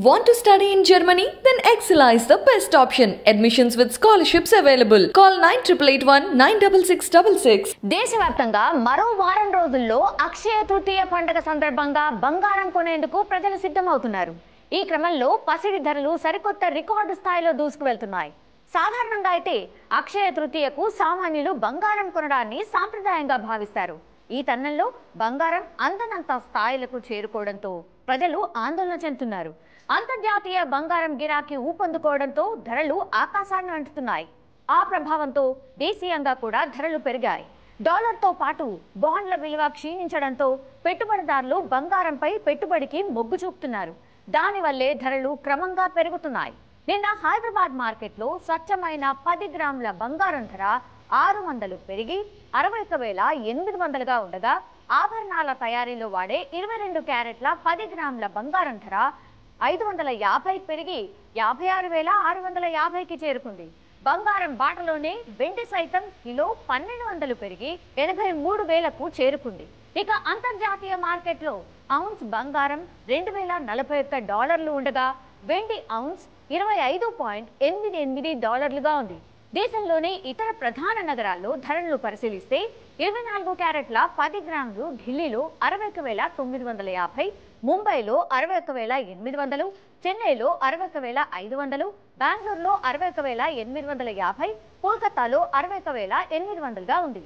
Want to study in Germany? Then Excella is the best option. Admissions with scholarships available. Call 9881 96666. దేశవ్యాప్తంగా మరో వారం రోజుల్లో అక్షయ తృతీయ పండుగ సందర్భంగా బంగారం కొనేందుకు ప్రజలు సిద్ధమవుతున్నారు. ఈ క్రమంలో పసిడి ధరలు సరికొత్త రికార్డు స్థాయిలో దూసుకువెళ్తున్నాయి. సాధారణంగా అయితే అక్షయ తృతీయకు సామాన్యులు బంగారం కొనడాన్ని సాంప్రదాయంగా భావిస్తారు. ఈ తరుణంలో బంగారం అందనంత స్థాయిలకు చేరుకోవడంతో ప్రజలు ఆందోళన చెందుతున్నారు. అంతర్జాతీయ బంగారం గిరాకీ ఊపందుకోవడంతో ధరలు ఆకాశాన్ని అంటుతున్నాయి. ఆ ప్రభావంతో దేశీయంగా కూడా ధరలు పెరిగాయి. డాలర్తో పాటు బాండ్ల విలువ క్షీణించడంతో పెట్టుబడిదారులు బంగారంపై పెట్టుబడికి మొగ్గు చూపుతున్నారు. దానివల్లే ధరలు క్రమంగా పెరుగుతున్నాయి. నిన్న హైదరాబాద్ మార్కెట్లో స్వచ్ఛమైన 10 గ్రాముల బంగారం ధర 600 పెరిగి 61,800గా ఉండగా, ఆభరణాల తయారీలో వాడే 22 క్యారెట్ల 10 గ్రాముల బంగారం ధర 550 పెరిగి 56,650కి చేరుకుంది. బంగారం బాటలోనే వెండి సైతం కిలో 1200 పెరిగి 83,000కు చేరుకుంది. ఇక అంతర్జాతీయ మార్కెట్లో ఔన్స్ బంగారం $2,041 ఉండగా, వెండి ఔన్స్ $25.88 ఉంది. దేశంలోని ఇతర ప్రధాన నగరాల్లో ధరలను పరిశీలిస్తే 24 క్యారెట్ల 10 గ్రాములు ఢిల్లీలో 61,950, ముంబైలో 61,800, చెన్నైలో 61,500, బెంగళూరులో 61,850, కోల్కతాలో 61,800గా ఉంది.